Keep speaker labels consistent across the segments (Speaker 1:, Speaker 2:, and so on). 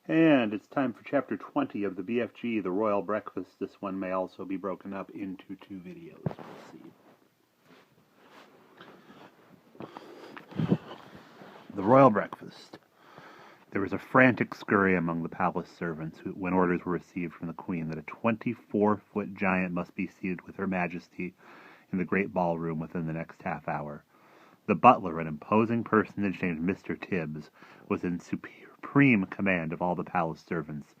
Speaker 1: And it's time for Chapter 20 of the BFG, The Royal Breakfast. This one may also be broken up into two videos. We'll see. The Royal Breakfast. There was a frantic scurry among the palace servants when orders were received from the Queen that a 24-foot giant must be seated with Her Majesty in the great ballroom within the next half hour. The butler, an imposing personage named Mr. Tibbs, was in supreme command of all the palace servants,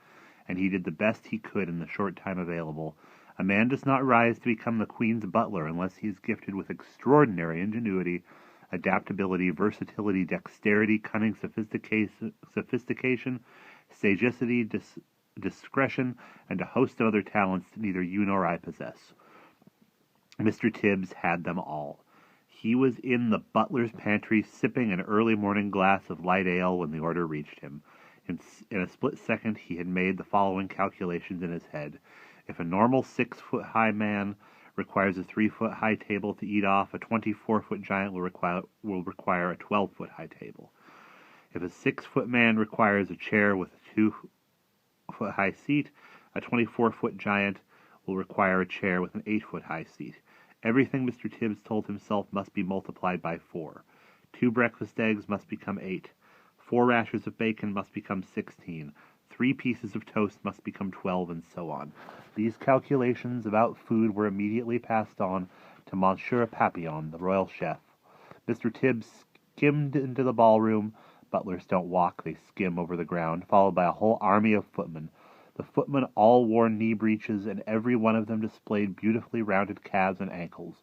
Speaker 1: and he did the best he could in the short time available. A man does not rise to become the Queen's butler unless he is gifted with extraordinary ingenuity, adaptability, versatility, dexterity, cunning, sophistication, sagacity, discretion, and a host of other talents that neither you nor I possess. Mr. Tibbs had them all. He was in the butler's pantry sipping an early morning glass of light ale when the order reached him. In a split second he had made the following calculations in his head. If a normal 6-foot-high man requires a 3-foot-high table to eat off, a 24-foot giant will require a 12-foot-high table. If a 6-foot man requires a chair with a 2-foot-high seat, a 24-foot giant will require a chair with an 8-foot-high seat. Everything Mr. Tibbs told himself must be multiplied by 4. 2 breakfast eggs must become 8. 4 rashers of bacon must become 16. 3 pieces of toast must become 12, and so on. These calculations about food were immediately passed on to Monsieur Papillon, the royal chef. Mr. Tibbs skimmed into the ballroom. Butlers don't walk, they skim over the ground, followed by a whole army of footmen. The footmen all wore knee breeches, and every one of them displayed beautifully rounded calves and ankles.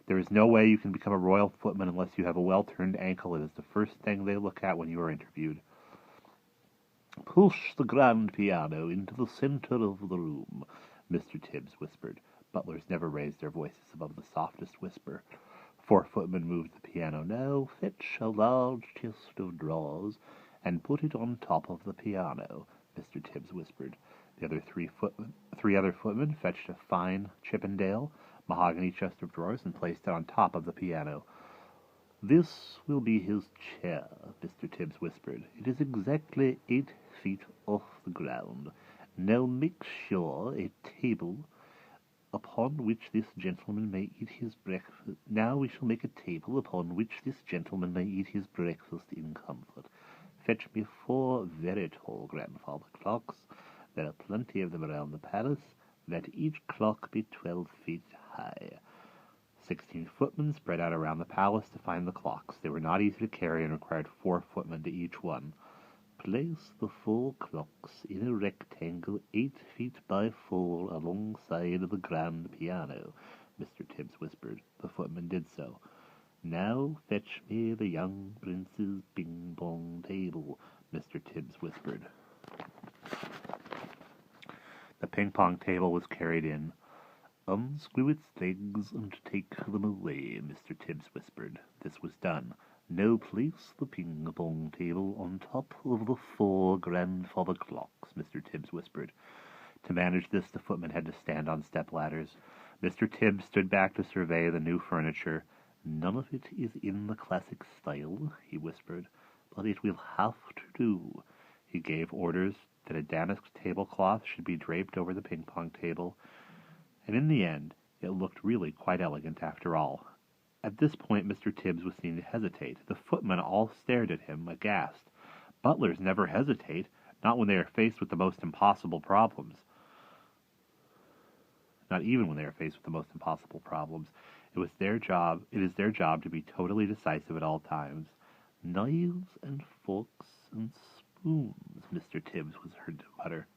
Speaker 1: There is no way you can become a royal footman unless you have a well-turned ankle. It is the first thing they look at when you are interviewed. "Push the grand piano into the center of the room," Mr. Tibbs whispered. Butlers never raised their voices above the softest whisper. 4 footmen moved the piano. "Now fetch a large chest of drawers and put it on top of the piano," Mr. Tibbs whispered. The other three other footmen fetched a fine Chippendale mahogany chest of drawers and placed it on top of the piano. "This will be his chair," Mr. Tibbs whispered. "It is exactly 8 feet off the ground. Now make sure a table upon which this gentleman may eat his breakfast. Now we shall make a table upon which this gentleman may eat his breakfast in comfort. Fetch me 4 very tall grandfather clocks. There are plenty of them around the palace. Let each clock be 12 feet high." 16 footmen spread out around the palace to find the clocks. They were not easy to carry and required 4 footmen to each one. "Place the 4 clocks in a rectangle 8 feet by 4 alongside the grand piano," Mr. Tibbs whispered. The footman did so. "Now fetch me the young prince's ping-pong table," Mr. Tibbs whispered. The ping-pong table was carried in. "Unscrew its legs and take them away," Mr. Tibbs whispered. This was done. "Now place the ping-pong table on top of the 4 grandfather clocks," Mr. Tibbs whispered. To manage this, the footmen had to stand on step-ladders. Mr. Tibbs stood back to survey the new furniture. "None of it is in the classic style," he whispered, "but it will have to do." He gave orders that a damask tablecloth should be draped over the ping-pong table, and in the end it looked really quite elegant after all. At this point Mr. Tibbs was seen to hesitate. The footmen all stared at him, aghast. Butlers never hesitate, not when they are faced with the most impossible problems. Not even when they are faced with the most impossible problems. It is their job to be totally decisive at all times. "Knives and forks and spoons," Mr. Tibbs was heard to mutter.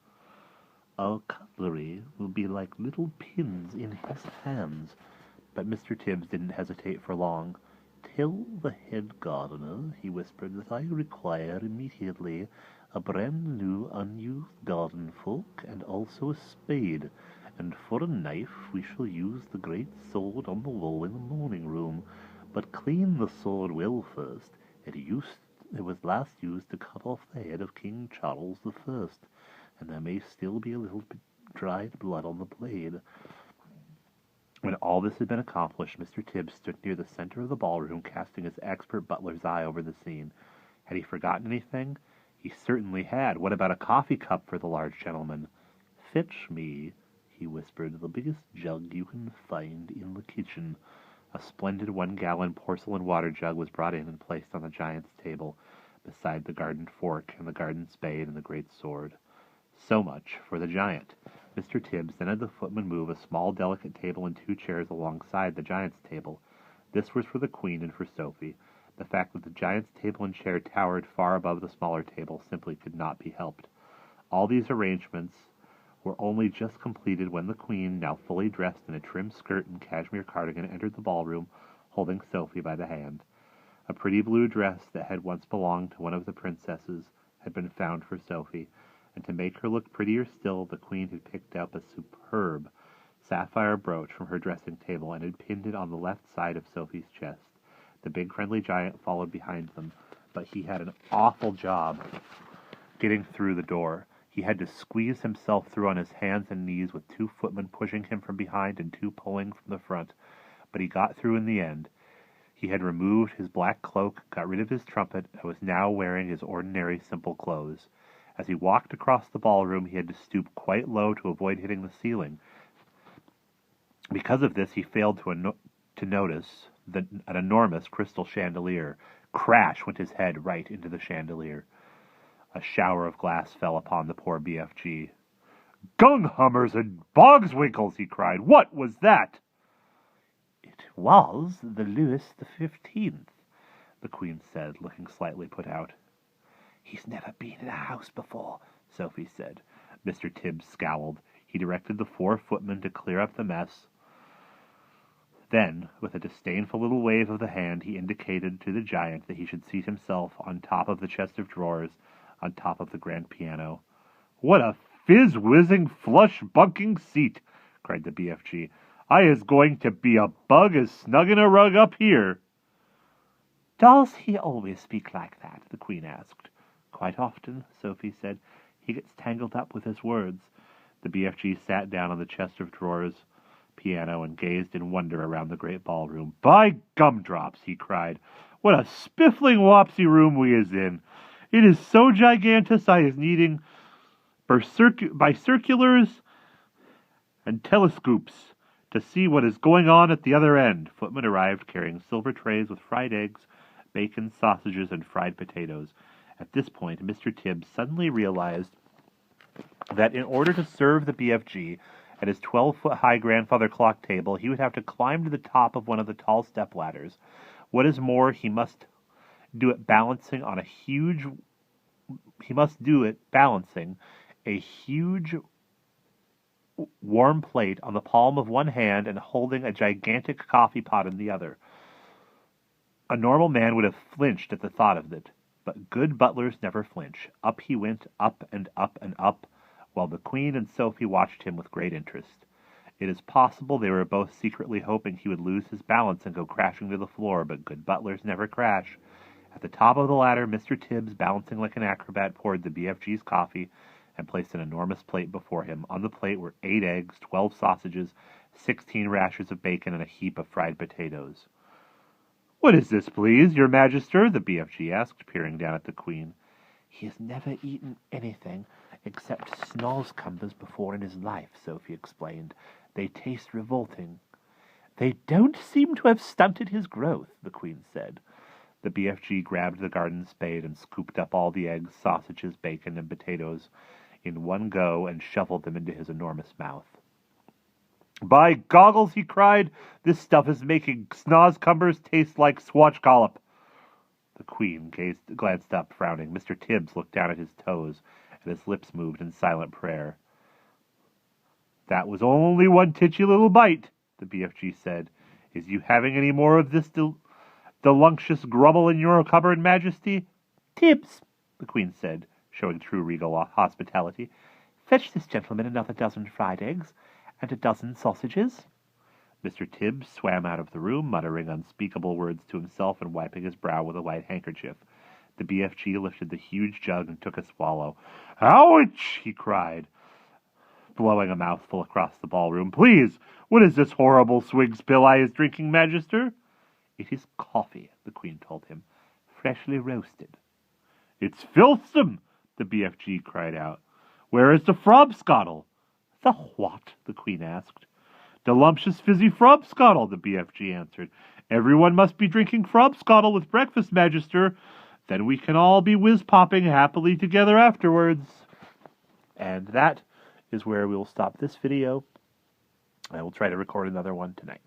Speaker 1: "Our cutlery will be like little pins in his hands." But Mr. Tibbs didn't hesitate for long. "Tell the head gardener," he whispered, "that I require immediately a brand new unused garden fork and also a spade. And for a knife we shall use the great sword on the wall in the morning room. But clean the sword well first. It was last used to cut off the head of King Charles I, and there may still be a little dried blood on the blade." When all this had been accomplished, Mr. Tibbs stood near the center of the ballroom, casting his expert butler's eye over the scene. Had he forgotten anything? He He certainly had. What about a coffee cup for the large gentleman? Fetch me, he whispered, the biggest jug you can find in the kitchen. A splendid 1-gallon porcelain water jug was brought in and placed on the giant's table, beside the garden fork and the garden spade and the great sword. So much for the giant. Mr. Tibbs then had the footman move a small, delicate table and 2 chairs alongside the giant's table. This was for the Queen and for Sophie. The fact that the giant's table and chair towered far above the smaller table simply could not be helped. All these arrangements were only just completed when the Queen, now fully dressed in a trim skirt and cashmere cardigan, entered the ballroom, holding Sophie by the hand. A pretty blue dress that had once belonged to one of the princesses had been found for Sophie, and to make her look prettier still, the Queen had picked up a superb sapphire brooch from her dressing table and had pinned it on the left side of Sophie's chest. The big friendly giant followed behind them, but he had an awful job getting through the door. He had to squeeze himself through on his hands and knees with 2 footmen pushing him from behind and 2 pulling from the front, but he got through in the end. He had removed his black cloak, got rid of his trumpet, and was now wearing his ordinary simple clothes. As he walked across the ballroom, he had to stoop quite low to avoid hitting the ceiling. Because of this, he failed to notice an enormous crystal chandelier. Crash went his head right into the chandelier. A shower of glass fell upon the poor BFG. "Gunghummers and bogswinkles!" he cried. "What was that?" "It was the Louis XV," the Queen said, looking slightly put out. "He's never been in a house before," Sophie said. Mr. Tibbs scowled. He directed the 4 footmen to clear up the mess. Then, with a disdainful little wave of the hand, he indicated to the giant that he should seat himself on top of the chest of drawers, on top of the grand piano. "What a fizz-whizzing, flush-bunking seat!" cried the BFG. "I is going to be a bug as snug in a rug up here." "Does he always speak like that?" the Queen asked. "Quite often," Sophie said. "He gets tangled up with his words." The BFG sat down on the chest of drawers piano and gazed in wonder around the great ballroom. "By gumdrops!" he cried. "What a spiffling wopsy room we is in! It is so gigantous I is needing bicirculars and telescoops to see what is going on at the other end." Footmen arrived carrying silver trays with fried eggs, bacon, sausages, and fried potatoes. At this point, Mr. Tibbs suddenly realized that in order to serve the BFG at his 12-foot-high grandfather clock table, he would have to climb to the top of one of the tall step-ladders. What is more, he must do it balancing a huge warm plate on the palm of one hand and holding a gigantic coffee pot in the other. A normal man would have flinched at the thought of it, but good butlers never flinch. Up he went, up and up and up, while the Queen and Sophie watched him with great interest. It is possible they were both secretly hoping he would lose his balance and go crashing to the floor, but good butlers never crash. At the top of the ladder, Mr. Tibbs, balancing like an acrobat, poured the BFG's coffee and placed an enormous plate before him. On the plate were 8 eggs, 12 sausages, 16 rashers of bacon, and a heap of fried potatoes. "What is this, please, your Magister?" the BFG asked, peering down at the Queen. "He has never eaten anything except snozcumbers before in his life," Sophie explained. "They taste revolting." "They don't seem to have stunted his growth," the Queen said. The BFG grabbed the garden spade and scooped up all the eggs, sausages, bacon, and potatoes in one go and shoveled them into his enormous mouth. "By goggles," he cried, "this stuff is making snozcumbers taste like swatchcollop." The Queen glanced up, frowning. Mr. Tibbs looked down at his toes, and his lips moved in silent prayer. "That was only one titchy little bite," the BFG said. "Is you having any more of this delunctious grubble in your cupboard, Majesty?" "Tibbs," the Queen said, showing true regal hospitality, "fetch this gentleman another dozen fried eggs and a dozen sausages." Mr. Tibbs swam out of the room, muttering unspeakable words to himself and wiping his brow with a white handkerchief. The BFG lifted the huge jug and took a swallow. "Ouch!" he cried, blowing a mouthful across the ballroom. "Please, what is this horrible swig's pill I is drinking, Magister?" "It is coffee," the Queen told him, "freshly roasted." "It's filthsome!" the BFG cried out. Where is the frobscottle? The what? The Queen asked. Delumptious fizzy frobscottle, the BFG answered. Everyone must be drinking frobscottle with breakfast, Magister. Then we can all be whiz-popping happily together afterwards. And that is where we will stop this video. I will try to record another one tonight.